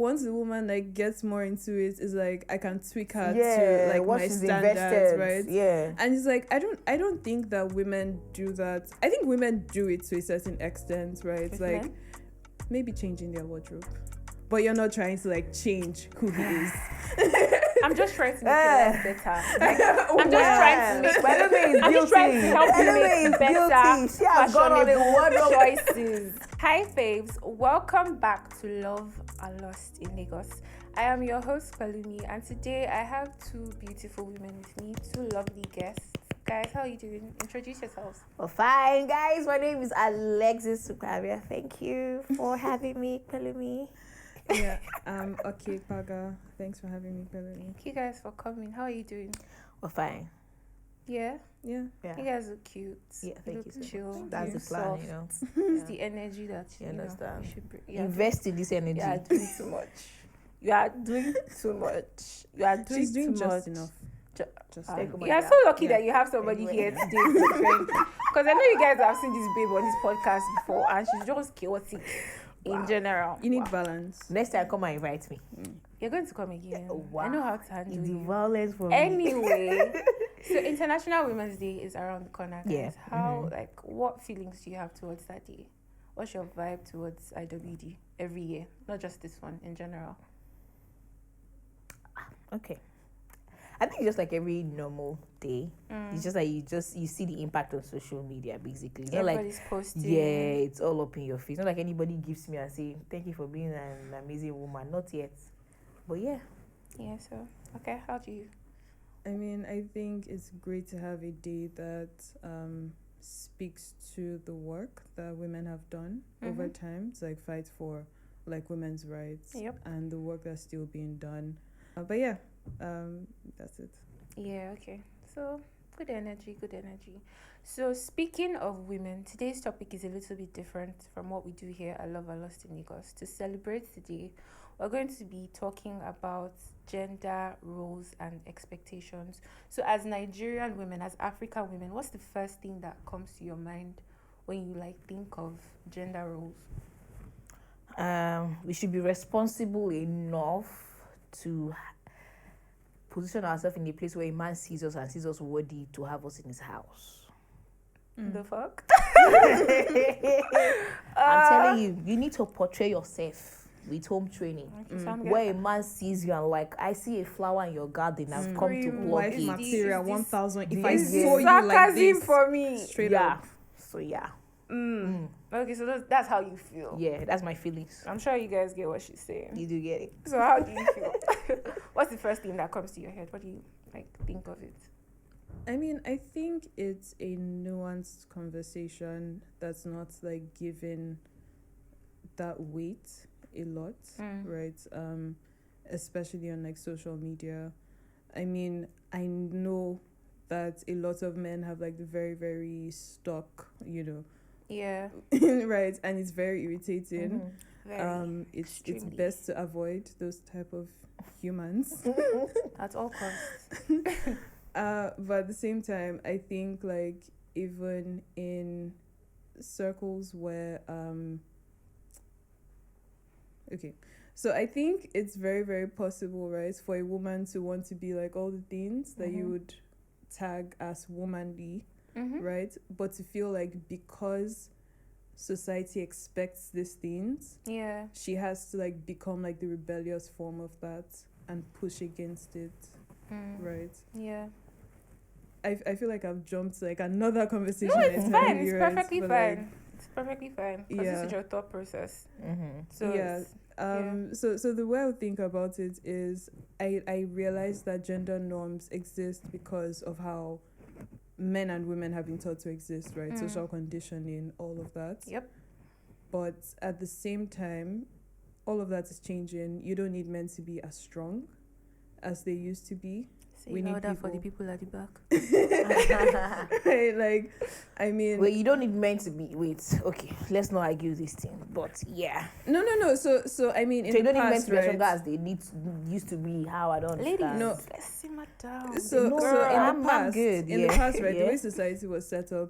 once the woman like gets more into it, it's like I can tweak her to like once my she's standards, invested, right? Yeah. And it's like I don't think that women do that. I think women do it to a certain extent, right? It's like maybe changing their wardrobe. But you're not trying to like change who he is. I'm just trying to make your life better. Like, I'm just trying to make. I'm just trying to help you make better She has gone on a wardrobe choices. Hi, faves. Welcome back to Love and Lost in Lagos. I am your host, Pelumi, and today I have two beautiful women with me, two lovely guests. Guys, how are you doing? Introduce yourselves. Well, fine, guys. My name is Alexis Sukavia. Thank you for having me, Pelumi. Yeah, okay, Paga. Thanks for having me, Pelumi. Thank you guys for coming. How are you doing? Well, fine. Yeah? Yeah. You guys look cute. Yeah, thank you so chill. much. That's the plan, soft. you know. It's the energy that you understand. You should bring. Invest in this energy. You are doing too much. You are doing too much. You are doing She's doing too just much. enough. Just You are so lucky that you have somebody Anyway. here today to train. Because I know you guys have seen this babe on this podcast before, and she's just chaotic in general. You need balance. Next time, come and invite me. You're going to come again. Wow. I know how to handle It's the you. violence for me. Anyway, so International Women's Day is around the corner, guys. Yeah. How, what feelings do you have towards that day? What's your vibe towards IWD every year? Not just this one, in general. Okay. I think it's just like every normal day. It's just like you see the impact on social media basically. It's not like Everybody's posting. yeah, it's all up in your face. Not like anybody gives me and say, thank you for being an amazing woman. Not yet. But yeah. Yeah, so, okay, how do you? I mean, I think it's great to have a day that speaks to the work that women have done over time to like fight for like women's rights and the work that's still being done. But yeah, that's it. Yeah, okay. So, good energy. So, speaking of women, today's topic is a little bit different from what we do here at Love and Lost in Lagos. To celebrate today, we're going to be talking about gender roles and expectations. So, as Nigerian women, as African women, what's the first thing that comes to your mind when you think of gender roles? We should be responsible enough to position ourselves in a place where a man sees us and sees us worthy to have us in his house. The fuck? I'm telling you need to portray yourself with home training. Where a man sees you and I see a flower in your garden, I've come to pluck Wife it. material 1,000. If I this saw you like sarcasm this, for me. straight up. So yeah. Okay, so that's how you feel. Yeah, that's my feelings. I'm sure you guys get what she's saying. You do get it. So how do you feel? What's the first thing that comes to your head? What do you think of it? I mean, I think it's a nuanced conversation that's not given that weight a lot, right? Especially on social media. I mean, I know that a lot of men have the very, very stuck, Yeah. right, and it's very irritating. It's extremely. best to avoid those type of humans. At all costs. But at the same time, I think even in circles where okay, so I think it's very, very possible, right, for a woman to want to be all the things that you would tag as womanly, right, but to feel because society expects these things, she has to become the rebellious form of that and push against it, right? Yeah. I feel like I've jumped to another conversation. No, it's fine. It's right? perfectly But, fine. It's perfectly fine. Because this Yeah. is your thought process. So yeah. it's- So the way I would think about it is I realize that gender norms exist because of how men and women have been taught to exist, right? Social conditioning, all of that. Yep. But at the same time, all of that is changing. You don't need men to be as strong as they used to be. we need people. For the people at the back. Right, like, I mean, Wait, you don't need men to be. Wait, okay, let's not argue this thing. But yeah, no. So I mean, in so you the don't need men past, to be as right? strong as they used to be. How I don't Ladies, understand. No. let's simmer down. So, No, so in I'm the not past, good, in the yeah. past, right, the Yeah. way society was set up,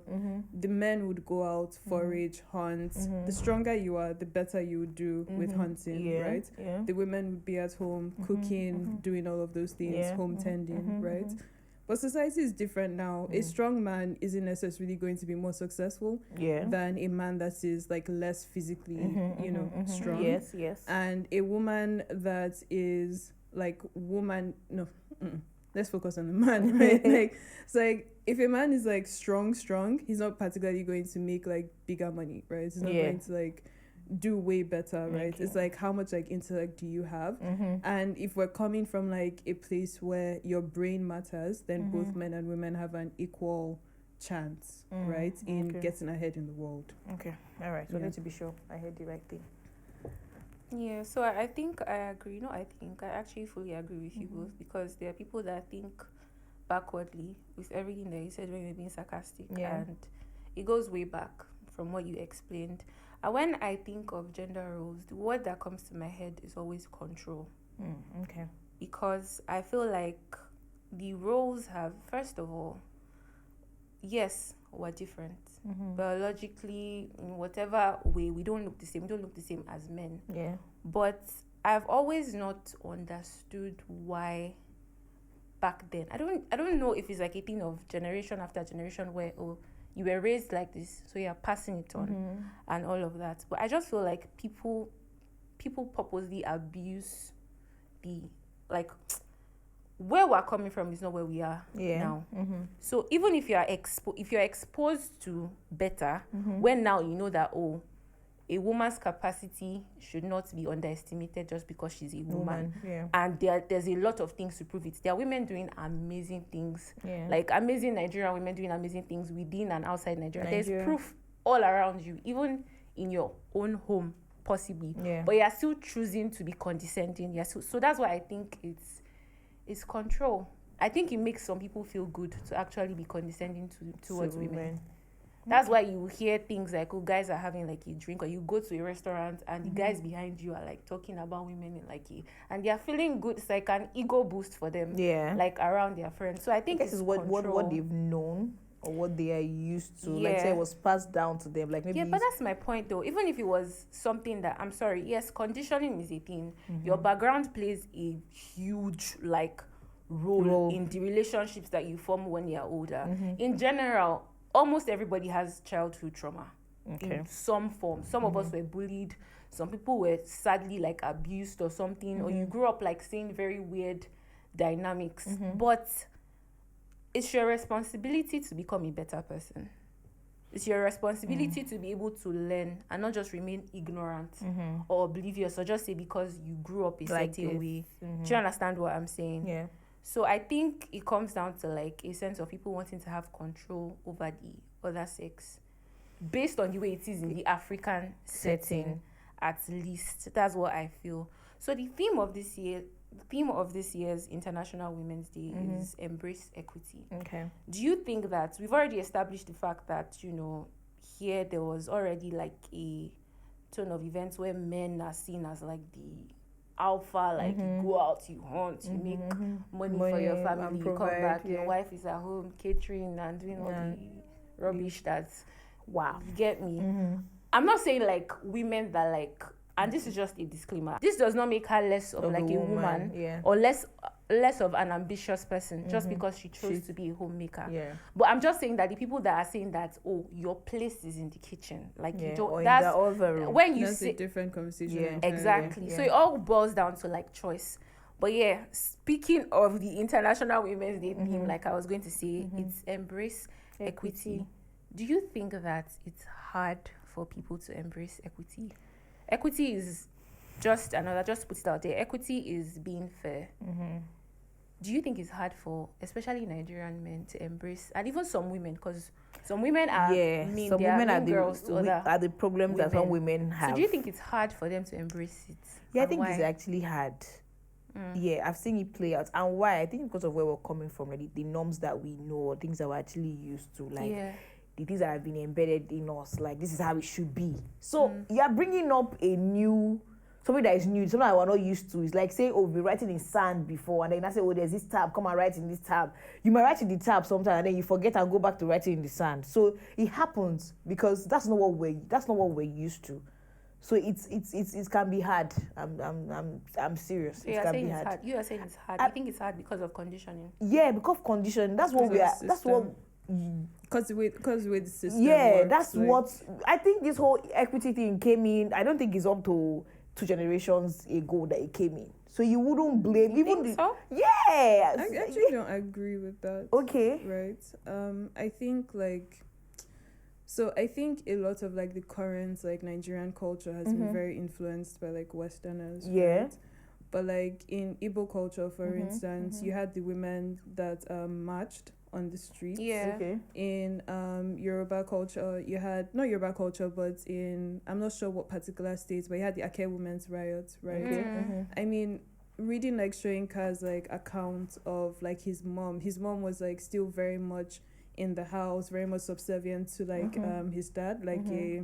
the men would go out, forage, hunt. The stronger you are, the better you would do with hunting, Yeah, right? yeah. The women would be at home cooking, doing all of those things, Yeah. home tending, right? But society is different now. A strong man isn't necessarily going to be more successful Yeah. than a man that is like less physically, strong. Yes, yes. And a woman that is like let's focus on the man, right? Like, it's like if a man is like strong, he's not particularly going to make like bigger money, right? He's not going to like do way better, right? Okay. It's like how much like intellect do you have? And if we're coming from like a place where your brain matters, then both men and women have an equal chance, right, in getting ahead in the world. Okay, all right. So Yeah. need to be sure I heard the right thing. Yeah, so I think I agree. No, I actually fully agree with you both, because there are people that think backwardly with everything that you said when you're being sarcastic. Yeah. And it goes way back from what you explained. And when I think of gender roles, the word that comes to my head is always control. Okay. Because I feel like the roles have, first of all, yes, we're different. Biologically, in whatever way, we don't look the same. We don't look the same as men. Yeah. But I've always not understood why back then. I don't know if it's like a thing of generation after generation where, oh, you were raised like this, so you're passing it on and all of that. But I just feel like people purposely abuse the, like, where we're coming from is not where we are now. So even if you're exposed to better, when now you know that, oh, a woman's capacity should not be underestimated just because she's a woman. Yeah. And there's a lot of things to prove it. There are women doing amazing things, Yeah. like amazing Nigerian women doing amazing things within and outside Nigeria. There's Nigeria. proof all around you, even in your own home, possibly. Yeah. But you're still choosing to be condescending. So that's why I think it's control. I think it makes some people feel good to actually be condescending towards women. That's why you hear things like, oh, guys are having like a drink, or you go to a restaurant and the guys behind you are like talking about women in like and they're feeling good. It's like an ego boost for them. Yeah. Like around their friends. So I think This is what they've known or what they are used to. Like say it was passed down to them. Like maybe yeah, but that's my point though. Even if it was something that, I'm sorry, yes, conditioning is a thing. Your background plays a huge like role in the relationships that you form when you're older. In general, almost everybody has childhood trauma in some form. Some of us were bullied. Some people were sadly like abused or something, or you grew up like seeing very weird dynamics. But it's your responsibility to become a better person. It's your responsibility to be able to learn and not just remain ignorant or oblivious, or just say because you grew up a certain way. Do you understand what I'm saying? Yeah. So I think it comes down to like a sense of people wanting to have control over the other sex based on the way it is in the African setting, at least. That's what I feel. So the theme of this year's International Women's Day is embrace equity. Okay. Do you think that we've already established the fact that, here there was already like a turn of events where men are seen as like the alpha, like you go out, you hunt, you make money for your family, you come back, your wife is at home catering and doing all the rubbish that's you get me. I'm not saying like women that like, and this is just a disclaimer, this does not make her less of like a woman or less of an ambitious person just because she chose to be a homemaker. But I'm just saying that the people that are saying that, oh, your place is in the kitchen, like you don't, or that's in the other room. when you That's say a different conversation. entirely. exactly. So it all boils down to like choice. But yeah, speaking of the International Women's Day theme, like I was going to say, it's embrace equity. Do you think that it's hard for people to embrace equity? Equity is just to put it out there, equity is being fair. Do you think it's hard for especially Nigerian men to embrace, and even some women, because some women are mean, some they are women mean are girls to other the problems that some women have. So do you think it's hard for them to embrace it? Yeah, I And think why? it's actually hard. Yeah, I've seen it play out. And why? I think because of where we're coming from, like the norms that we know, or things that we're actually used to, like the things that have been embedded in us, like this is how it should be. So you're bringing up something that is new, something that we're not used to. It's like saying, oh, we've been writing in sand before, and then I say, oh, there's this tab, come and write in this tab. You might write in the tab sometimes, and then you forget and go back to writing in the sand. So it happens because that's not what we're used to. So it can be hard. I'm serious. So it can be hard. You are saying it's hard. I think it's hard because of conditioning. Yeah, because of conditioning. That's what we are. That's what. Because with the system. Yeah, works, that's like, what I think. This whole equity thing came in. I don't think it's up to 2 generations ago that it came in. So you wouldn't blame so? Yeah. I actually don't agree with that. Okay. Right. I think I think a lot of like the current like Nigerian culture has been very influenced by like Westerners. Yeah. Right? But like in Igbo culture, for instance, you had the women that marched on the streets. Yeah. Okay. In Yoruba culture, you had not Yoruba culture, but in I'm not sure what particular states, but you had the Ake Women's Riot, right? Okay. I mean, reading like Shoyinka's like account of like his mom was like still very much in the house, very much subservient to like his dad, like a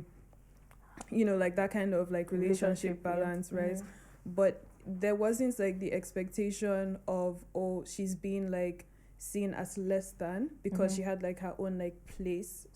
like that kind of like relationship balance, right? But there wasn't like the expectation of, oh, she's being like seen as less than because she had like her own like place.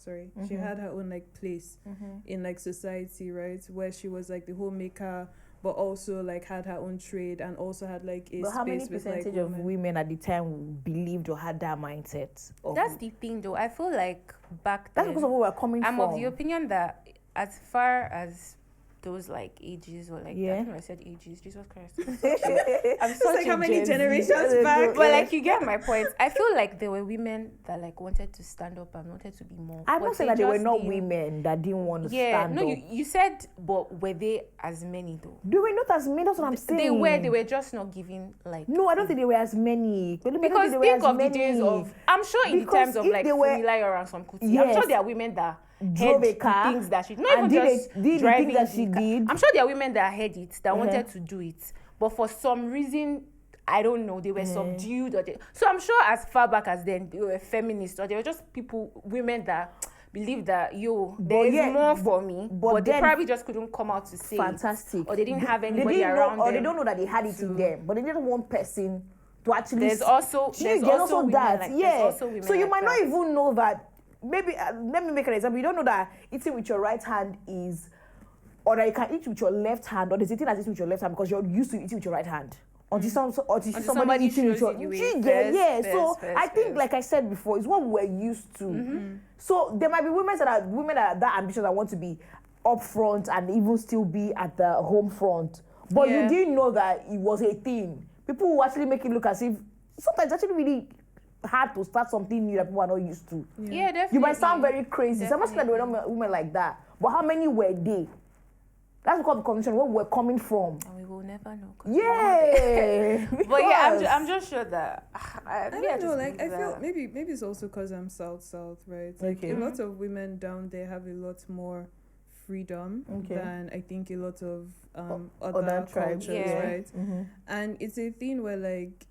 She had her own like place in like society, right? Where she was like the homemaker, but also like had her own trade and also had like a but space how many with percentage like of women at the time believed or had that mindset? That's the thing, though. I feel like back then, that's because of where we're coming I'm from. of the opinion that as far as those like ages or like I think I said ages, Jesus Christ. I'm such like a how many Gen Z. generations back? But like you get my point. I feel like there were women that like wanted to stand up and wanted to be more. I'm not saying that there were not women that didn't want to stand up. You said, but were they as many though? They were not as many. That's what I'm saying. They were just not giving like. No, I don't think they were as many. Because think of the days of. I'm sure in the times of like Funmilayo and some Kuti. I'm sure there are women that drove a car, things that she not even just did driving the things that she did. I'm sure there are women that had it that wanted to do it, but for some reason I don't know, they were subdued so I'm sure as far back as then they were feminists or they were just women that believe that there is more for me, but they probably just couldn't come out to say fantastic it, or they didn't have anybody around them, or they don't know that they had it in them, but they didn't want one person to actually. There's also that, like, so you like might that. not even know that. Maybe let me make an example. You don't know that eating with your right hand is, or that you can eat with your left hand, or there's eating as eating with your left hand because you're used to eating with your right hand. Until somebody eating with your So I think, like I said before, it's what we're used to. So there might be women that are that ambitious that want to be up front and even still be at the home front, but you didn't know that it was a thing. People will actually make it look as if sometimes it's actually really hard to start something new that people are not used to. Yeah, definitely. You might sound very crazy. So I'm not saying that there were not women like that, but how many were they? That's because of the condition where we're coming from. And we will never know. Yeah. But yeah, I'm just sure that I don't know. Like I feel maybe it's also because I'm south, right? Like a lot of women down there have a lot more freedom than I think a lot of other cultures, right? And it's a thing where like.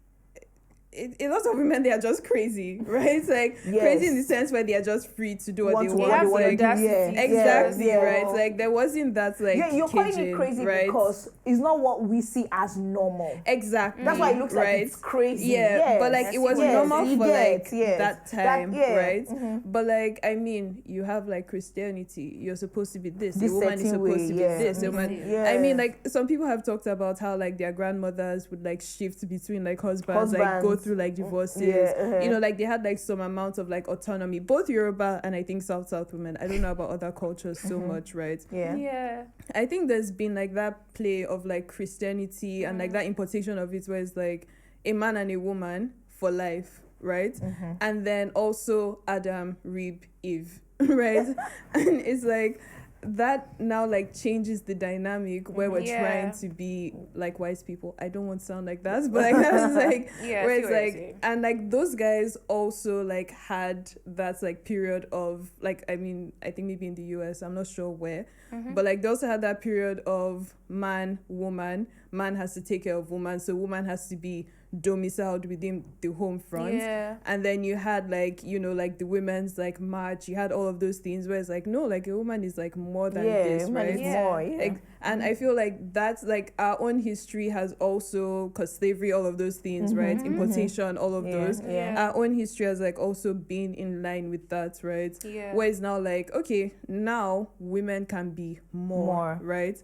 A lot of women, they are just crazy, right? Like crazy in the sense where they are just free to do what they want. Like, exactly, right? Like there wasn't that like you're calling it crazy, right? Because it's not what we see as normal. Exactly. That's why it looks like it's crazy. Yeah, but like it was normal for like that time, right? But like I mean, you have like Christianity. You're supposed to be this. A woman is supposed to be this. I mean, like some people have talked about how like their grandmothers would like shift between like husbands. Like go through like divorces, like they had like some amount of like autonomy, both Yoruba and I think South women. I don't know about other cultures so much, right? Yeah. I think there's been like that play of like Christianity and like that importation of it where it's like a man and a woman for life, right? And then also Adam, Rib, Eve, right? And it's like that now like changes the dynamic where we're trying to be like wise people. I don't want to sound like that, but like that's like where it's like, and like those guys also like had that like period of like, I mean, I think maybe in the US, I'm not sure where, but like they also had that period of man, woman, man has to take care of woman, so woman has to be domiciled within the home front. Yeah. And then you had like, you know, like the women's like march, you had all of those things where it's like, no, like a woman is like more than this, woman right? is more, And I feel like that's like our own history has also, because slavery, all of those things, right? Importation, all of those. Our own history has like also been in line with that, right? Where it's now like, okay, now women can be more. Right?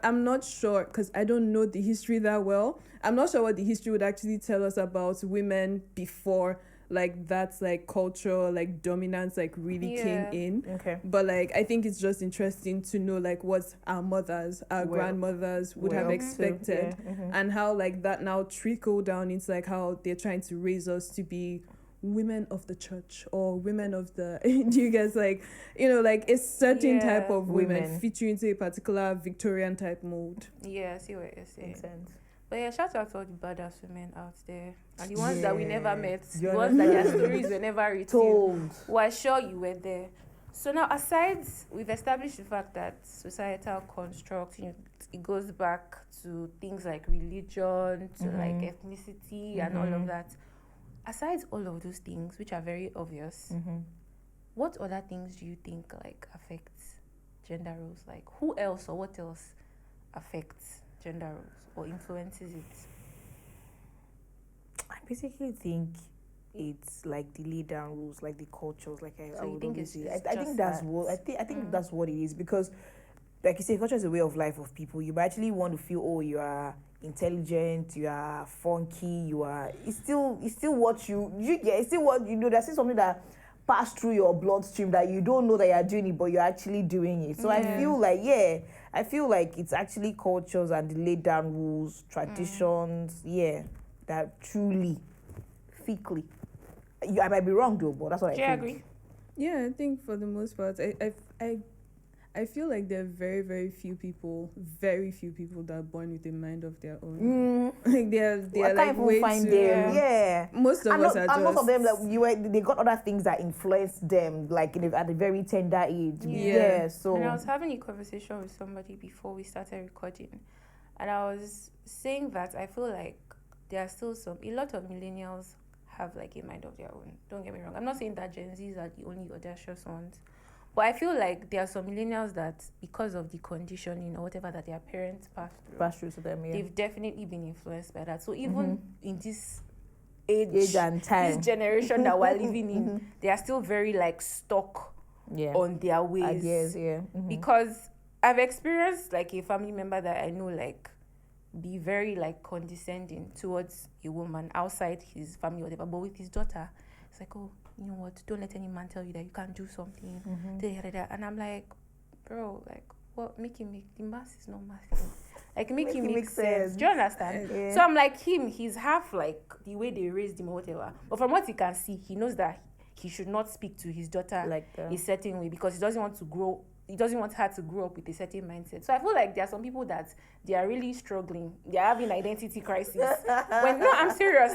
I'm not sure, because I don't know the history that well. I'm not sure what the history would actually tell us about women before like that's like culture, like dominance like really came in. But like I think it's just interesting to know like what our mothers, our grandmothers would have expected, and how like that now trickle down into like how they're trying to raise us to be women of the church or women of the do you guys like, you know, like a certain type of women fit you into a particular Victorian type mold. Yeah, I see what you're saying. But yeah, shout out to all the badass women out there. And the ones that we never met, the ones that their stories were never told. We're sure you were there. So now, aside, we've established the fact that societal construct, you know, it goes back to things like religion, to like ethnicity and all of that. Aside all of those things, which are very obvious, what other things do you think like affects gender roles? Like who else or what else affects gender roles or influences it? I basically think it's like the lay down rules, like the cultures, like I would always say. I think that's what I think that's what it is, because like you say, culture is a way of life of people. You actually want to feel, oh, you are intelligent, you are funky, you are it's still what it's still what you know. There's still something that passed through your bloodstream that you don't know that you're doing it, but you're actually doing it. So I feel like it's actually cultures and the laid down rules, traditions, that truly thickly. I might be wrong though, but that's what I think. Do you agree? Yeah, I think for the most part, I feel like there are very, very few people that are born with a mind of their own. Like they're like way find too. them. Yeah, most of us are just. Most of them they got other things that influenced them, like at a very tender age. Yeah. So. And I was having a conversation with somebody before we started recording, and I was saying that I feel like there are still a lot of millennials have like a mind of their own. Don't get me wrong. I'm not saying that Gen Zs are the only audacious ones. But I feel like there are some millennials that, because of the conditioning or whatever that their parents passed through to them, they've definitely been influenced by that. So even in this age and time, this generation that we're living in, they are still very like stuck on their ways. Ideas, Because I've experienced like a family member that I know like be very like condescending towards a woman outside his family or whatever, but with his daughter, it's like, oh, you know what, don't let any man tell you that you can't do something. And I'm like, bro, like, what? The mass is not massive. Like, make it make sense. Do you understand? So I'm like he's half like the way they raised him or whatever. But from what he can see, he knows that he should not speak to his daughter like a certain way, because he doesn't want her to grow up with a certain mindset. So I feel like there are some people that they are really struggling. They are having identity crisis. I'm serious.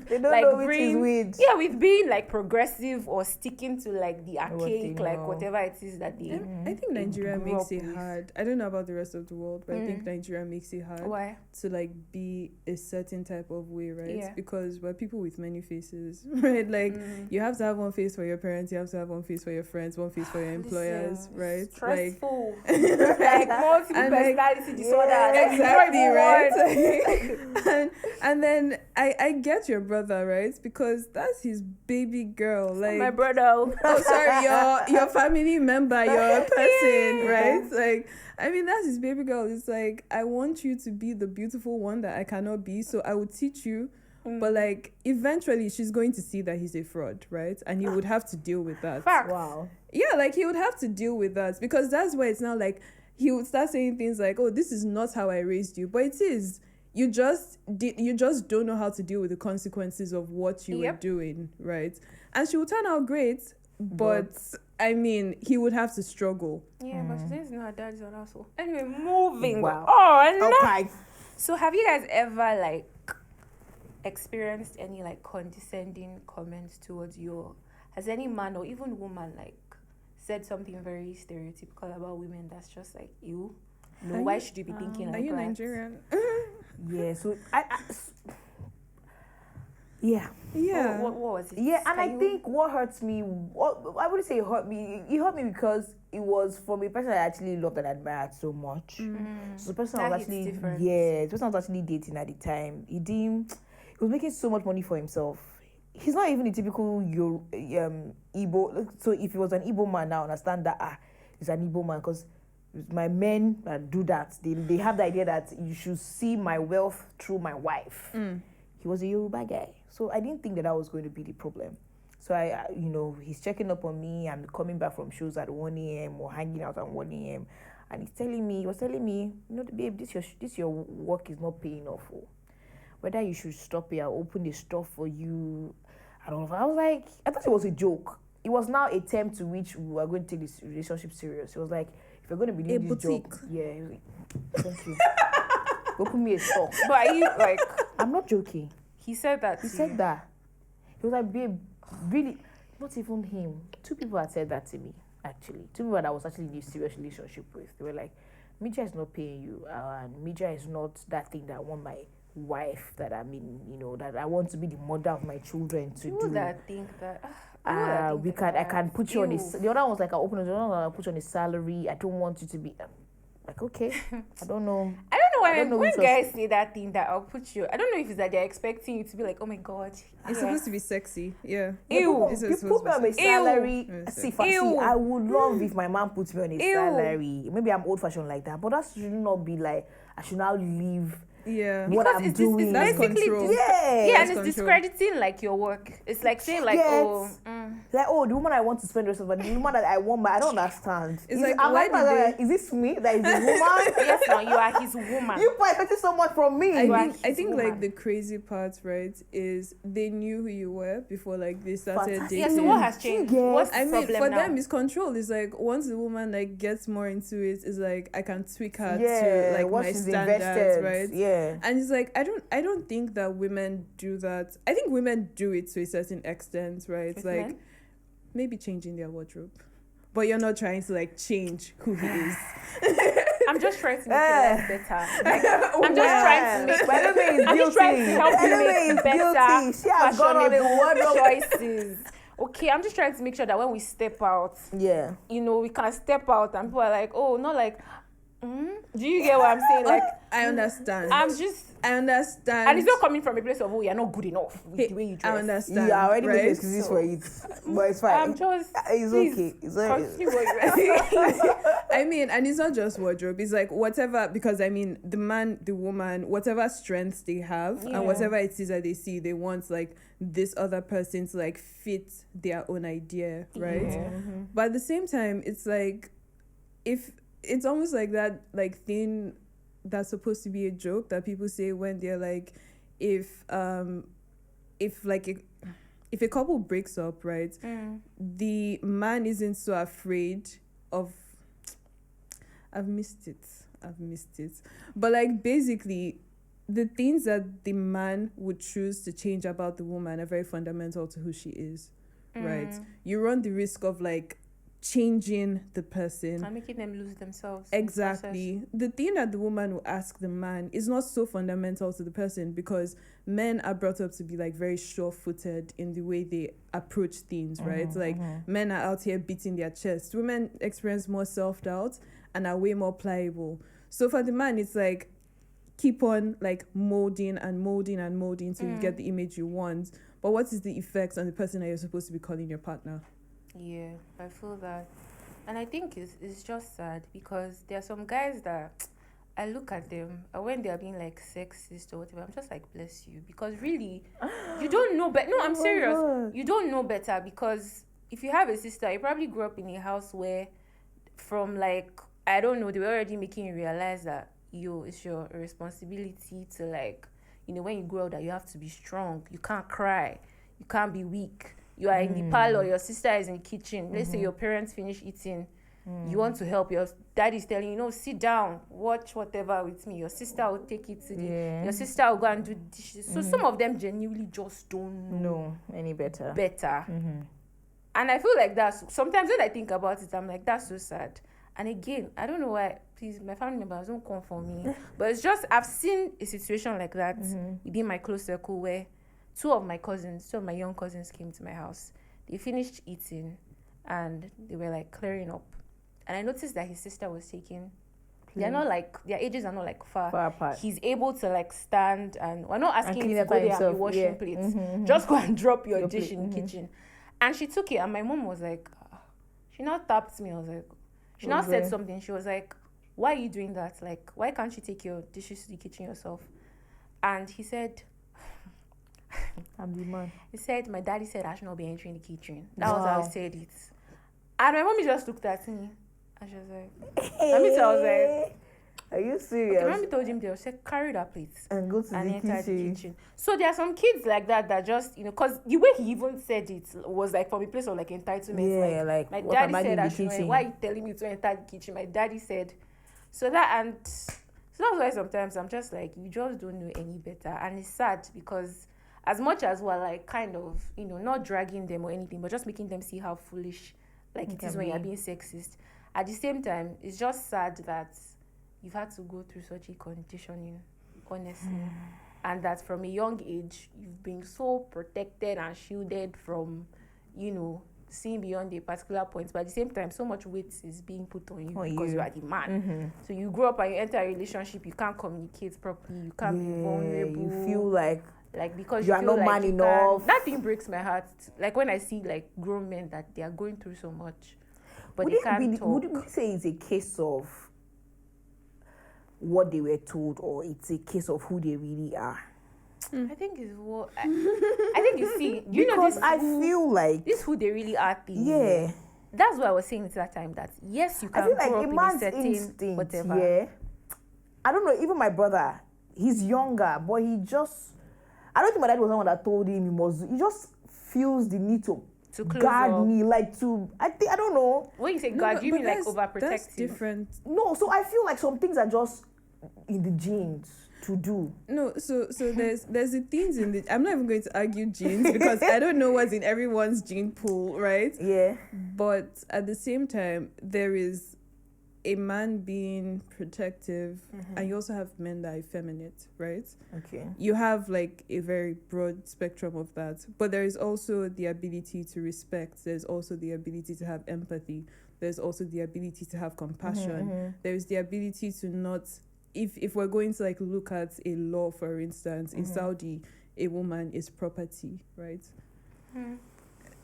They don't know which is which. Yeah, with being like progressive or sticking to like the archaic, like whatever it is that they. I think Nigeria makes it hard. I don't know about the rest of the world, but I think Nigeria makes it hard. Why? To like be a certain type of way, right? Yeah. Because we're people with many faces, right? Like you have to have one face for your parents, you have to have one face for your friends, one face for your employers, right? Stressful. Like multiple personality disorder. Exactly, right? and then I get your brother, right? Because that's his baby girl. Like my brother. Oh, sorry, your family member, your person, right? Like, I mean, that's his baby girl. It's like, I want you to be the beautiful one that I cannot be, so I will teach you. But like, eventually she's going to see that he's a fraud, right? And he would have to deal with that. Facts. Wow. Yeah, like he would have to deal with that, because that's where it's now like he would start saying things like, oh, this is not how I raised you. But it is. You just don't know how to deal with the consequences of what you were doing, right? And she would turn out great, but I mean, he would have to struggle. Yeah, but she says no, her dad's an asshole. Anyway, moving on. Okay. So have you guys ever like experienced any like condescending comments towards you? Has any man or even woman like said something very stereotypical about women that's just like, you? No, why should you be thinking like that? Are you Nigerian? Yeah, so yeah. Yeah. What was it? Yeah, and I Can you- think what hurts me, I wouldn't say it hurt me. It hurt me because it was from a person I actually loved and admired so much. So the person I That was hits actually, different. the person I was actually dating at the time, he was making so much money for himself. He's not even a typical Igbo. So if he was an Igbo man, now I understand that he's an Igbo man, because my men that do that, they have the idea that you should see my wealth through my wife. He was a Yoruba guy. So I didn't think that was going to be the problem. So he's checking up on me. I'm coming back from shows at 1 a.m. or hanging out at 1 a.m. And he was telling me, babe, this your work is not paying off. Whether you should stop it, I'll open the store for you. I don't know. I was like, I thought it was a joke. It was now a term to which we were going to take this relationship serious. It was like, if you're going to be doing this job, he was like, thank you. Open me a store. But are you like? I'm not joking. He said that. He said that. He was like, babe, really, not even him. 2 people had said that to me, actually. 2 people that I was actually in a serious relationship with. They were like, Mija is not paying you, and Mija is not that thing that I want my wife, that I mean, that I want to be the mother of my children to You do. that think that. I can put you on this. The other one was like, I'll put you on a salary. I don't want you to be. Like, okay, I don't know. I don't know why I don't know when which guys say that thing that I'll put you. I don't know if it's that they're expecting you to be like, oh my god. It's supposed to be sexy. Yeah. Ew. It's You supposed put me to on be a sexy. salary. Ew. See, Ew. I would love if my mom puts me on a Ew. salary. Maybe I'm old fashioned like that, but that should not be like I should now leave Yeah. what Because I'm it's doing. That's basically control. Yeah. yeah, and it's control. discrediting like your work. It's like saying like, Yes. oh, Like, the woman I want to spend the rest of the day, the woman that I want, but I don't understand. It's like, why did is this me that is the woman? yes, no, you are his woman. You are expecting so much from me. I think woman. like the crazy part, right, is they knew who you were before like they started Fantastic. yeah, dating. so what has changed? Yes. What's the I mean, problem for now? them, it's control. It's like once the woman like gets more into it, it's like I can tweak her Yeah, to like what my she's standards, invested. right? Yeah. And it's like I don't think that women do that. I think women do it to a certain extent, right? With Like men? maybe changing their wardrobe, but you're not trying to like change who he is. I'm just trying to make your life better. Like, I'm just Well, trying to make by the way, it's I'm just trying to guilty. help By you the way, make it's better, guilty. She has gone on a fashionable wardrobe. choices. Okay, I'm just trying to make sure that when we step out, Yeah. we can step out and people are like, oh, not like, do you get what I'm saying? Like, I understand. I understand. and it's not coming from a place of, oh, you're not good enough with the way you dress. I understand. You are already making right? excuses So- for it, but it's fine. I'm just, It's please, okay. It's okay. continue what you were saying. I mean, and it's not just wardrobe. It's like whatever, because I mean, the man, the woman, whatever strengths they have, Yeah. and whatever it is that they see, they want like this other person to like fit their own idea, right? Yeah. But at the same time, it's like if it's almost like that like thing that's supposed to be a joke that people say when they're like, if a couple breaks up, right? The man isn't so afraid of I've missed it. But like basically the things that the man would choose to change about the woman are very fundamental to who she is. Right? You run the risk of like changing the person. And making them lose themselves. in the Exactly. The thing that the woman will ask the man is not so fundamental to the person, because men are brought up to be like very sure-footed in the way they approach things, right? Like men are out here beating their chest. Women experience more self-doubt and are way more pliable. So for the man, it's like keep on like molding till you get the image you want. But what is the effect on the person that you're supposed to be calling your partner? Yeah, I feel that. And I think it's just sad because there are some guys that I look at them and when they're being like sexist or whatever, I'm just like, bless you. Because really, you don't know better. No, I'm serious. God. You don't know better because if you have a sister, you probably grew up in a house where from like, I don't know, they were already making you realize that, it's your responsibility to like, when you grow up that you have to be strong. You can't cry. You can't be weak. You are in the parlor, your sister is in the kitchen. Let's say your parents finish eating. You want to help. Your daddy's telling you, sit down, watch whatever with me. Your sister will take it to your sister will go and do dishes. So some of them genuinely just don't know any better. And I feel like sometimes when I think about it, I'm like, that's so sad. And again, I don't know why please, my family members don't come for me. But it's just, I've seen a situation like that within my close circle where two of my young cousins came to my house. They finished eating and they were like clearing up. And I noticed that his sister was taking, they're not like, their ages are not like far apart. He's able to like stand, and we're not asking clean him to up go by there himself, and be washing yeah. plates. Just go and drop your dish plate, in the kitchen. And she took it, and my mom was like, she now tapped me. I was like, she now said something. She was like, why are you doing that? Like, why can't you take your dishes to the kitchen yourself? And he said, I'm the man. He said, my daddy said I should not be entering the kitchen. That was how he said it. And my mommy just looked at me, and she was like, let me tell, I was like, are you serious? okay, mommy told him they said, carry that plate and go to and the enter kitchen. the kitchen. So there are some kids like that just, because the way he even said it was like from a place of like entitlement. Yeah, like my what am daddy I said doing in I the should, kitchen? why are you telling me to enter the kitchen? My daddy said. So that's why sometimes I'm just like, you just don't know any better. And it's sad because as much as we're like kind of, not dragging them or anything, but just making them see how foolish like it is when you're being sexist. At the same time, it's just sad that you've had to go through such a conditioning, honestly. And that from a young age, you've been so protected and shielded from, seeing beyond a particular point. But at the same time, so much weight is being put on you because you are the man. So you grow up and you enter a relationship, you can't communicate properly, you can't be vulnerable. You feel like because you are not man enough. That thing breaks my heart. Like when I see like grown men that they are going through so much, but they can't talk. Would you say it's a case of what they were told, or it's a case of who they really are? I think it's what I think you see. Because I feel like this who they really are thing. Yeah. That's what I was saying at that time. That yes, you can I feel like grow a up in a man's certain instinct. whatever. Yeah. I don't know. Even my brother, he's younger, but he just. I don't think my dad was the one that told him he must. He just feels the need to guard up. me, like to. I don't know. When you say guard, do you mean like overprotective? That's different. No, so I feel like some things are just in the genes to do. No, so there's the things in the. I'm not even going to argue genes because I don't know what's in everyone's gene pool, right? Yeah. But at the same time, there is a man being protective, and you also have men that are effeminate, right? Okay. You have like a very broad spectrum of that, but there is also the ability to respect. There's also the ability to have empathy. There's also the ability to have compassion. There's the ability to not. If we're going to like look at a law, for instance, in Saudi, a woman is property, right?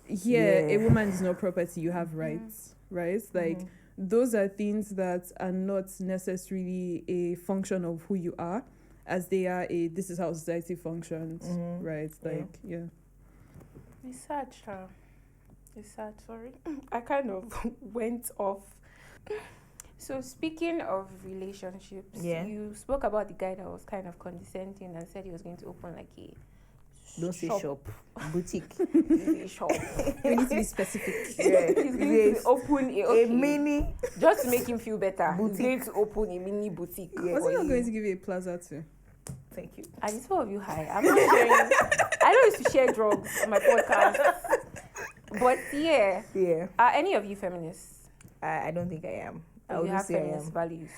Here, a woman is not property. You have rights, right? Like those are things that are not necessarily a function of who you are, as they are this is how society functions, right? Like, yeah. It's sad, child. It's sad, sorry. I kind of went off. So speaking of relationships, you spoke about the guy that was kind of condescending and said he was going to open like a Don't say shop. Boutique. A shop. We need to be specific. Yeah. He's going to open a mini. just to make him feel better. Boutique. He's going to open a mini boutique. Yeah. Was he not going to give you a plaza too? Thank you. And it's all of you high. I'm not sharing. I don't used to share drugs on my podcast. But yeah. Yeah. Are any of you feminists? I don't think I am. I You would have say I feminist am. values.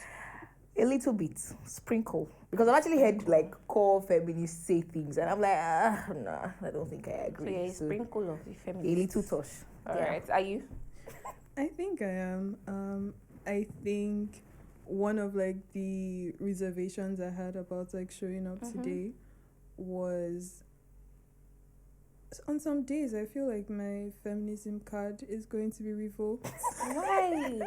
A little bit, sprinkle, because I've actually heard like core feminists say things, and I'm like, nah, I don't think I agree. So yeah, a So, sprinkle of the a feminist. little touch. Alright, are you? I think I am. I think one of like the reservations I had about like showing up today was on some days I feel like my feminism card is going to be revoked. Why?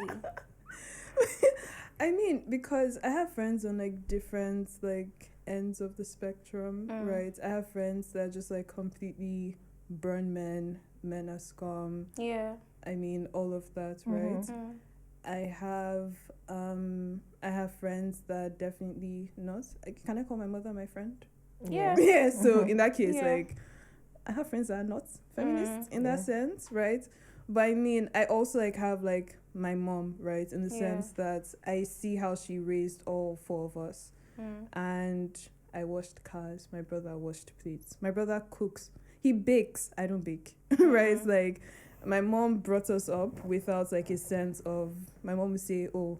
I mean, because I have friends on like different like ends of the spectrum, right? I have friends that just like completely burn men are scum. Yeah. I mean, all of that, right? I have friends that definitely not. Can I call my mother my friend? Yeah. Yeah. So in that case, Yeah. like, I have friends that are not feminists in that sense, right? But I mean, I also like have like my mom, right? In the sense that I see how she raised all four of us, and I washed cars. My brother washed plates. My brother cooks. He bakes. I don't bake, right? Like, my mom brought us up without like a sense of. My mom would say, "Oh,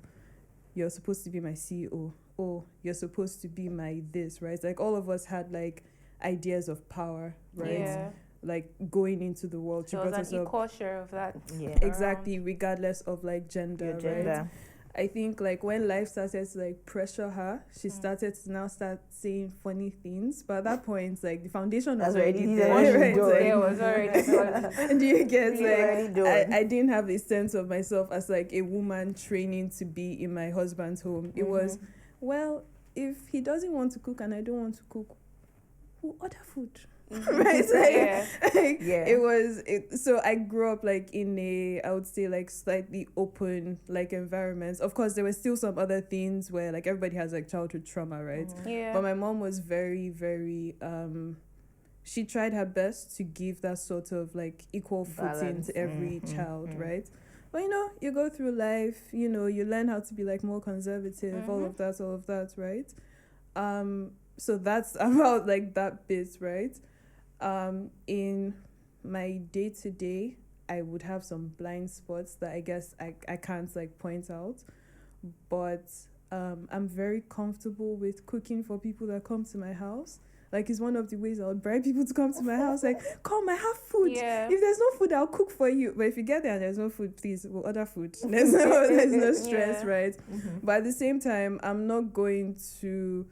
you're supposed to be my CEO. Oh, you're supposed to be my this, right? Like all of us had like ideas of power, right? Yeah. Like going into the world. There was an equal share of that. Yeah. Exactly, regardless of like gender, Your gender. right? I think like when life started to like pressure her, she started to now start saying funny things. But at that point, like the foundation was already there, right? There was already done. And do you get already like I didn't have a sense of myself as like a woman training to be in my husband's home. It was, well, if he doesn't want to cook and I don't want to cook, who order food? Right? It was so I grew up like in a, I would say, like slightly open like environments. Of course there were still some other things where like everybody has like childhood trauma, right? But my mom was very, very she tried her best to give that sort of like equal footing to every child, right? But you go through life, you learn how to be like more conservative, all of that, right? So that's about like that bit, right? In my day-to-day, I would have some blind spots that I guess I can't like point out, but I'm very comfortable with cooking for people that come to my house. Like, it's one of the ways I would bribe people to come to my house. Like, come, I have food. Yeah. If there's no food, I'll cook for you. But if you get there and there's no food, please, we'll order food. There's no stress, right? But at the same time, I'm not going to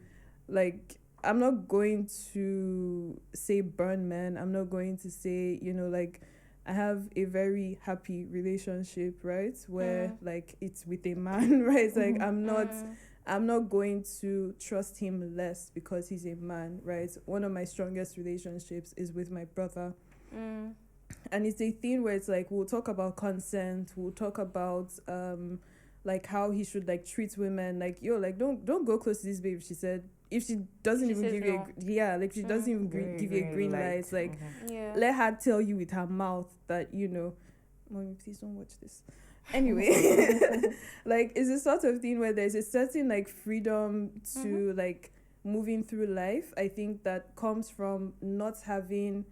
say burn men. I'm not going to say, like, I have a very happy relationship, right? Where like it's with a man, right? It's like I'm not going to trust him less because he's a man, right? One of my strongest relationships is with my brother. And it's a thing where it's like we'll talk about consent, we'll talk about like how he should like treat women, like like don't go close to this baby, she said. If she doesn't even give you she doesn't even give you a green light, like let her tell you with her mouth that mommy, please don't watch this. Anyway, like it's a sort of thing where there's a certain like freedom to like moving through life. I think that comes from not having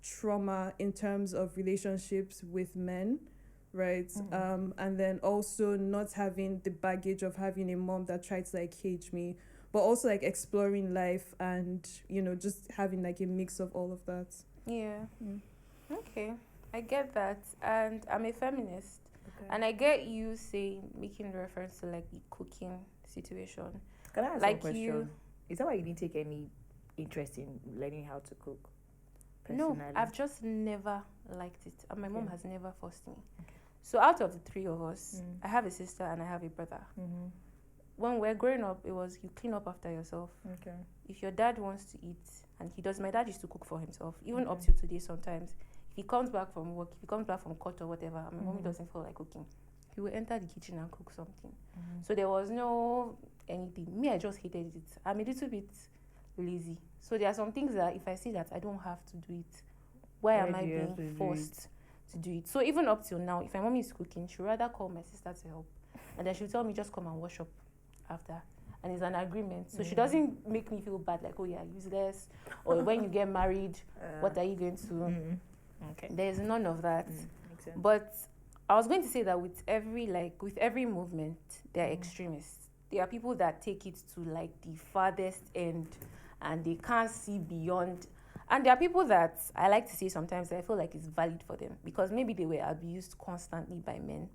trauma in terms of relationships with men, right? And then also not having the baggage of having a mom that tried to like cage me, but also like exploring life and just having like a mix of all of that. Okay, I get that, and I'm a feminist. And I get you making reference to like the cooking situation. Can I ask like a question? Is that why you didn't take any interest in learning how to cook? Personally? No, I've just never liked it, and my mom has never forced me. So out of the three of us, I have a sister and I have a brother. When we're growing up, it was you clean up after yourself. If your dad wants to eat, and he does, my dad used to cook for himself, even up to today sometimes. He comes back from work, if he comes back from court or whatever, and my mommy doesn't feel like cooking, he will enter the kitchen and cook something. So there was no anything. Me, I just hated it. I'm a little bit lazy. So there are some things that if I see that I don't have to do it, why am I being forced to do it? So even up till now, if my mommy is cooking, she'd rather call my sister to help. And then she'll tell me, just come and wash up after. And it's an agreement. So she doesn't make me feel bad, like, oh, yeah, useless. Or when you get married, what are you going to... There's none of that. But I was going to say that with every movement, there are extremists. There are people that take it to like the farthest end and they can't see beyond. And there are people that I like to say sometimes that I feel like it's valid for them because maybe they were abused constantly by men.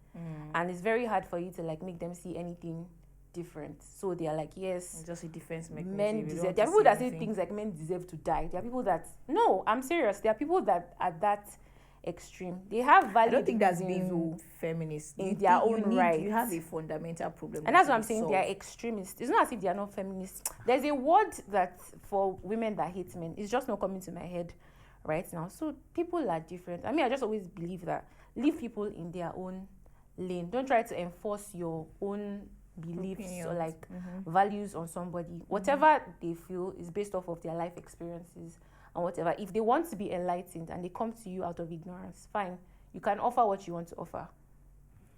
And it's very hard for you to like make them see anything different. So they are like, yes, it's just a defense mechanism. Men deserve. There are people that say things like men deserve to die. There are people that no, I'm serious. There are people that are that extreme. They have valid. I don't think that's being feminist in their own right. You have a fundamental problem, and that's what I'm saying. They are extremists. It's not as if they are not feminists. There's a word that for women that hate men. It's just not coming to my head right now. So people are different. I mean, I just always believe that leave people in their own lane. Don't try to enforce your own beliefs or like values on somebody. Whatever they feel is based off of their life experiences and whatever. If they want to be enlightened and they come to you out of ignorance, fine. You can offer what you want to offer.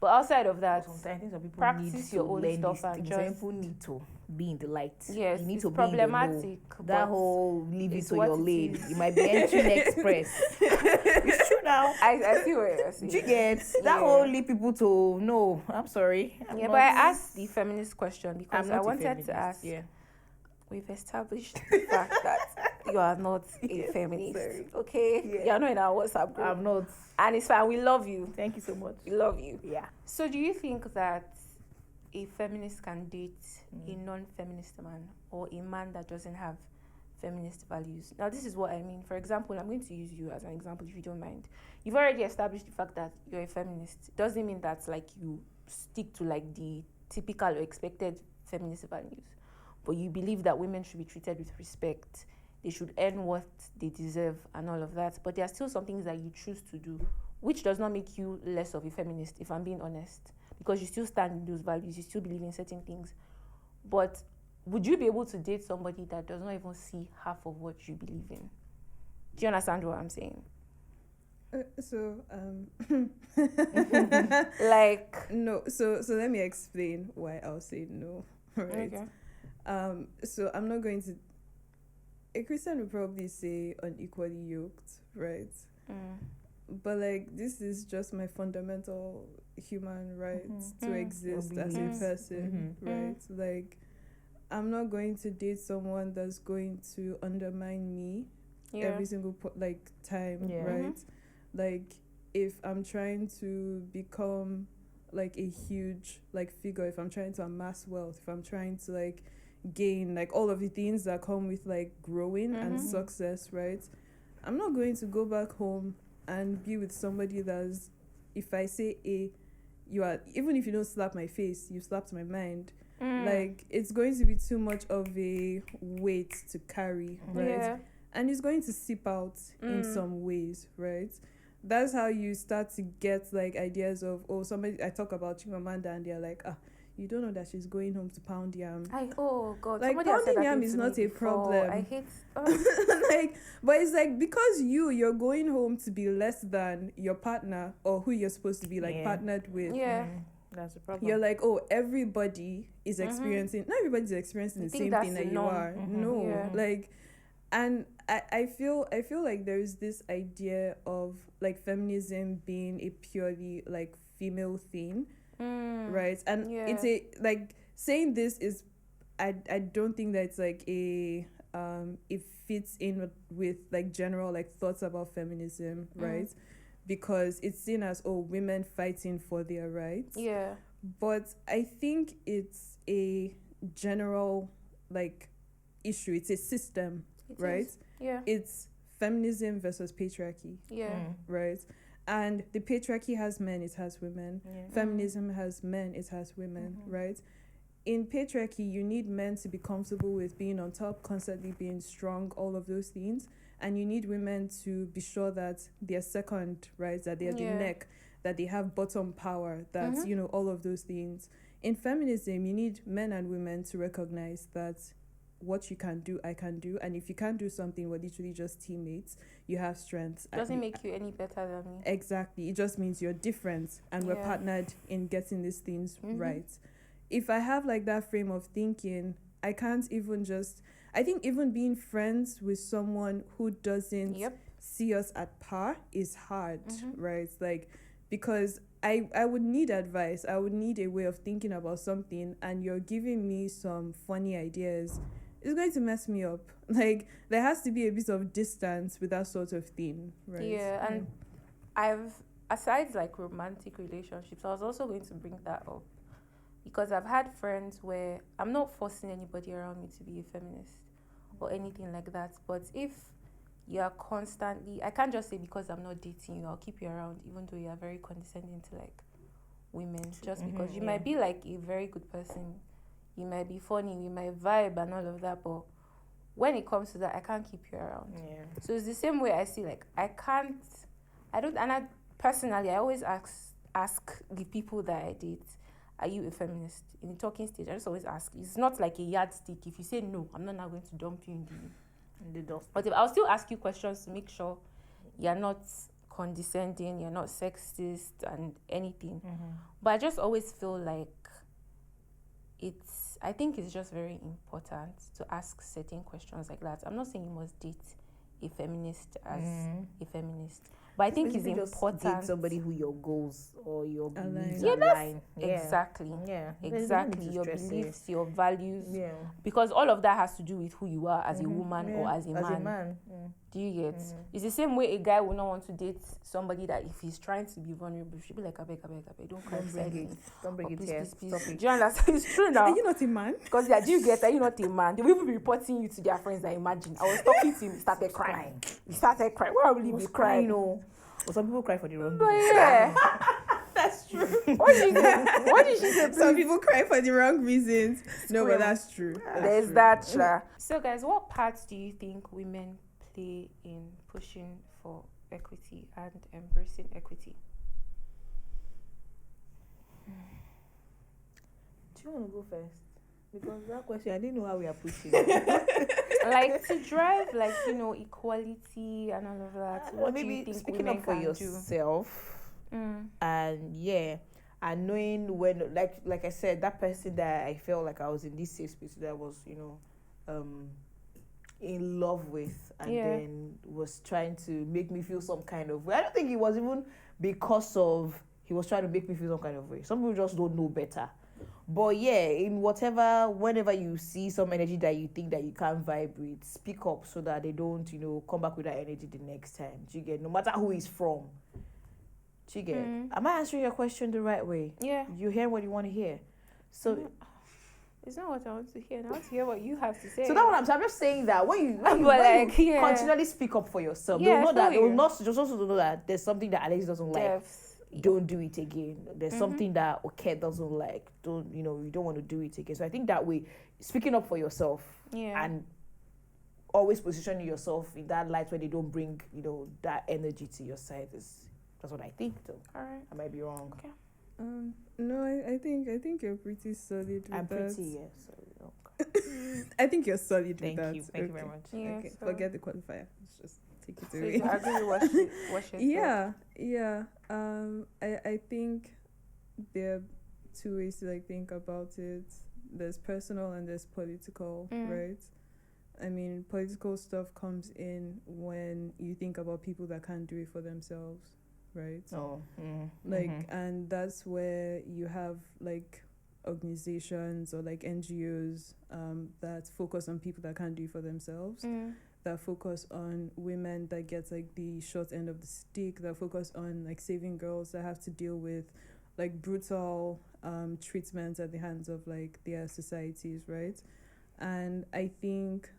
But outside of that, Sometimes I think some people practice need to your own learn stuff these and things. just- Some people need to be in the light. yes, You need it's to be in the know. problematic. That but whole leave it it's to what your it lane. is. You might be entering express. It's true now. I see what you're saying. Do you get that Yeah. whole lead people to no? I'm sorry. I'm Yeah, not- but I asked the feminist question because I'm I not a wanted feminist, to ask. Yeah. We've established the fact that you are not a Yes, feminist. sorry. Okay? Yeah. You're not in our WhatsApp group. I'm not. And it's fine. We love you. Thank you so much. We love you. Yeah. So do you think that a feminist can date a non-feminist man or a man that doesn't have feminist values? Now, this is what I mean. For example, I'm going to use you as an example if you don't mind. You've already established the fact that you're a feminist. Doesn't mean that like you stick to like the typical or expected feminist values. But you believe that women should be treated with respect. They should earn what they deserve and all of that. But there are still some things that you choose to do, which does not make you less of a feminist, if I'm being honest. Because you still stand in those values, you still believe in certain things. But would you be able to date somebody that does not even see half of what you believe in? Do you understand what I'm saying? Like, no. So let me explain why I'll say no. Right. okay. So I'm not going to. A Christian would probably say unequally yoked, right? But like this is just my fundamental human right to exist as a Obedience. person, right? Like I'm not going to date someone that's going to undermine me Yeah. every single time, Yeah. right? Like if I'm trying to become like a huge like figure, if I'm trying to amass wealth, if I'm trying to like gain like all of the things that come with like growing and success, right? I'm not going to go back home and be with somebody that's, if I say A, you are, even if you don't slap my face, you slapped my mind. Like it's going to be too much of a weight to carry, right? Yeah. And it's going to seep out in some ways, right? That's how you start to get like ideas of, oh, somebody, I talk about Chimamanda and they're like, you don't know that she's going home to pound yam. Oh God! Like somebody has said pounding that yam thing is to not me a before. problem. I hate. Like, but it's like because you're going home to be less than your partner or who you're supposed to be like partnered with. Yeah. That's the problem. You're like, oh, everybody is experiencing. Not everybody's experiencing the same that's thing the that you norm. are. No, Yeah. like, and I feel like there's this idea of like feminism being a purely like female thing, right? And it's a like saying this is, I don't think that it's like a it fits in with like general like thoughts about feminism, right? Because it's seen as, oh, women fighting for their rights. Yeah. But I think it's a general like issue. It's a system, right? Yeah. It's feminism versus patriarchy, Yeah. right? And the patriarchy has men, it has women. Feminism has men, it has women, right? In patriarchy, you need men to be comfortable with being on top, constantly being strong, all of those things. And you need women to be sure that they're second, right? That they're the neck, that they have bottom power, that, you know, all of those things. In feminism, you need men and women to recognize that what you can do, I can do. And if you can't do something, we're literally just teammates. You have strengths. Doesn't make you any better than me. Exactly. It just means you're different and we're partnered in getting these things right. If I have like that frame of thinking, I can't even just, I think even being friends with someone who doesn't see us at par is hard, right? Like, because I would need advice. I would need a way of thinking about something, and you're giving me some funny ideas. It's going to mess me up. Like, there has to be a bit of distance with that sort of thing, right? Yeah, and aside like romantic relationships, I was also going to bring that up. Because I've had friends where I'm not forcing anybody around me to be a feminist or anything like that. But if you are constantly, I can't just say because I'm not dating you, I'll keep you around, even though you are very condescending to like women. Just because you might be like a very good person, you might be funny, you might vibe and all of that. But when it comes to that, I can't keep you around. Yeah. So it's the same way I see like personally, I always ask the people that I date, are you a feminist? In the talking stage, I just always ask. It's not like a yardstick. If you say no, I'm not now going to dump you in the dust. But I'll still ask you questions to make sure you're not condescending, you're not sexist and anything. But I just always feel like I think it's just very important to ask certain questions like that. I'm not saying you must date a feminist as a feminist, but I think it's important. Date somebody who your goals or your beliefs Align. align. Exactly. Yeah. Exactly. Your Stress it. beliefs, your values. Yeah. Because all of that has to do with who you are as a woman or as a man. As a man. Do you get? It's the same way a guy will not want to date somebody that if he's trying to be vulnerable, she'll be like, I beg, don't cry beside me. Don't bring Or it please, here. please, please. Stop it. Do you understand? It's true now. Are you not a man? Because do you get that you're not a man? They will even be reporting you to their friends. That imagine. I was talking to him, he started crying. He started crying. Why will he be crying? No. Well, some people cry for the wrong But reasons. yeah. That's true. What did she say? What did she say? Some people cry for the wrong reasons. No, but that's true. There's that. So, guys, what parts do you think women play in pushing for equity and embracing equity? Do you want to go first? Because that question, I didn't know how we are pushing. Like to drive, like equality and all of that. What do you maybe think speaking women up for can yourself, do? and knowing when, like I said, that person that I felt like I was in this safe space that I was, in love with, and then was trying to make me feel some kind of way. I don't think it was even because of he was trying to make me feel some kind of way. Some people just don't know better. But yeah, whenever you see some energy that you think that you can't vibe with, speak up so that they don't, come back with that energy the next time. Do you get? No matter who it's from. Do you get? Am I answering your question the right way? Yeah. You hear what you want to hear. So it's not what I want to hear. I want to hear what you have to say. So that's what I'm saying. I'm just saying that when you continually speak up for yourself, Yeah, they will not just also know that there's something that Alexis doesn't like. Don't do it again. There's something that Oke doesn't like. You don't want to do it again. So I think that way, speaking up for yourself and always positioning yourself in that light where they don't bring, that energy to your side that's what I think though. All right. I might be wrong. Okay. No, I think you're pretty solid with that. I'm pretty, yeah. I think you're solid with Thank that. you. Thank you very much. Yeah, Okay, so forget the qualifier. Let's just take it so away. you agree with what she said? Yeah. I think there are two ways to think about it. There's personal and there's political, right? I mean, political stuff comes in when you think about people that can't do it for themselves, right? Oh. And that's where you have organizations or NGOs that focus on people that can't do it for themselves, that focus on women that get the short end of the stick, that focus on saving girls that have to deal with brutal treatments at the hands of their societies, right? And I think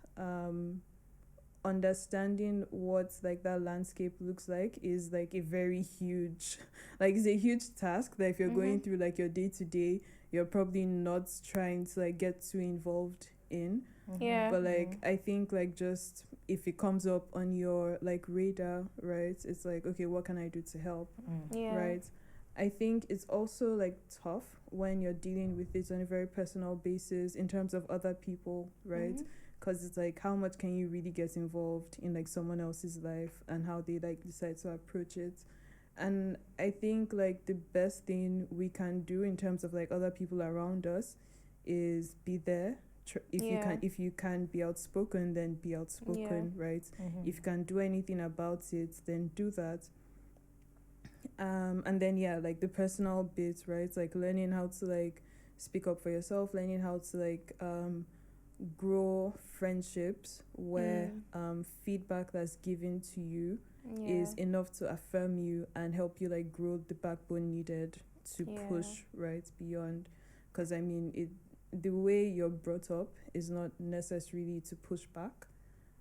understanding what that landscape looks like is a very huge it's a huge task that if you're going through your day-to-day, you're probably not trying to get too involved in. But I think just if it comes up on your radar, right, it's okay, what can I do to help? Right? I think it's also tough when you're dealing with it on a very personal basis in terms of other people, right? Because it's how much can you really get involved in someone else's life and how they decide to approach it. And I think the best thing we can do in terms of other people around us is be there. If you can be outspoken, then be outspoken, right? If you can do anything about it, then do that. And then the personal bit, right? Learning how to speak up for yourself, learning how to grow friendships where feedback that's given to you is enough to affirm you and help you grow the backbone needed to push right beyond. Because I mean, the way you're brought up is not necessarily to push back.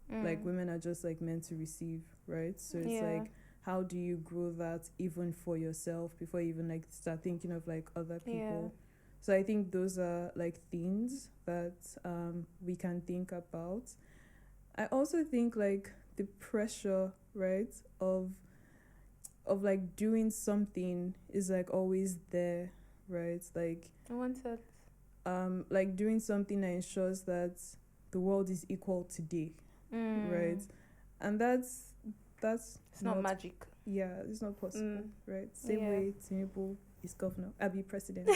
Women are just meant to receive, right? So it's how do you grow that even for yourself before you even start thinking of other people? So I think those are things that we can think about. I also think the pressure, right, of doing something is always there, right? Doing something that ensures that the world is equal today, right? And that's it's not magic. Yeah, it's not possible, right? Same Yeah. way Tinubu is governor, Abi president.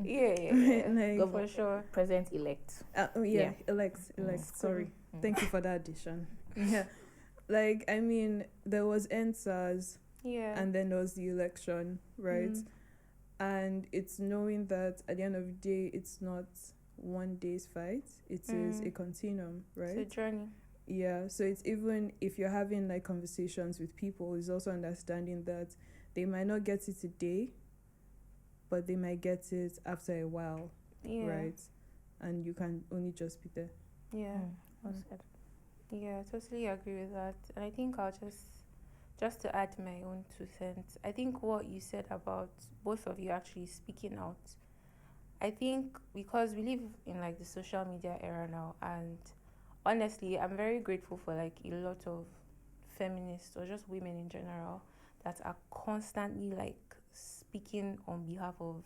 Yeah. Like, For sure. President-elect. yeah, elect. Sorry, thank you for that addition. Yeah, like I mean, there was NSAS, Yeah. and then there was the election, right? And it's knowing that at the end of the day, it's not one day's fight; it is a continuum, right? It's a journey. Yeah, so it's even if you're having like conversations with people, it's also understanding that they might not get it today, but they might get it after a while, Yeah. right? And you can only just be there. Yeah. Well said. Yeah, I totally agree with that. And I think I'll just to add my own 2 cents. I think what you said about both of you actually speaking out. I think because we live in like the social media era now, and honestly, I'm very grateful for like a lot of feminists or just women in general that are constantly like speaking on behalf of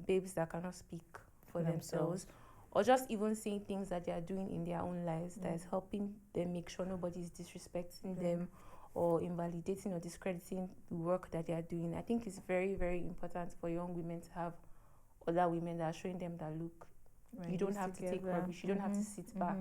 babes that cannot speak for themselves, or just even saying things that they are doing in their own lives that is helping them make sure nobody's disrespecting them or invalidating or discrediting the work that they are doing. I think it's very, very important for young women to have other women that are showing them that look, you don't have to take rubbish, you don't have to sit back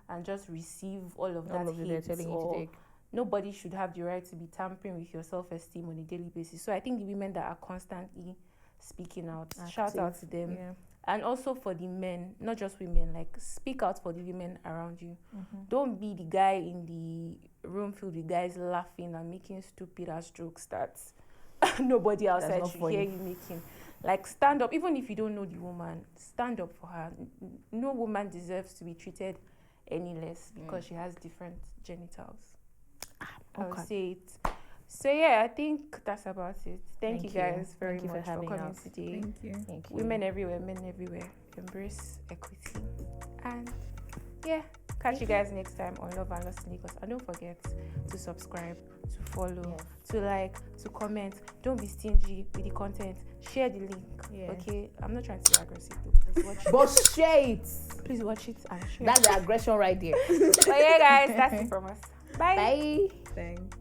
and just receive all of that hate, or nobody should have the right to be tampering with your self-esteem on a daily basis. So I think the women that are constantly speaking out, shout out to them. And also for the men, not just women, like speak out for the women around you. Don't be the guy in the room filled with guys laughing and making stupid ass jokes that nobody outside should hear you making. Like, stand up, even if you don't know the woman, stand up for her. No woman deserves to be treated any less because she has different genitals. I would say it. So yeah, I think that's about it. Thank you guys very much for coming today. Thank you. Women everywhere, men everywhere. Embrace equity. And yeah, catch you guys next time on Love and Lost in Lagos. And don't forget to subscribe, to follow, to like, to comment. Don't be stingy with the content. Share the link. Okay? I'm not trying to be aggressive though. Please watch it. But share it. Please watch it and share. That's the aggression right there. But yeah, guys, that's it from us. Bye. Bye. Thanks.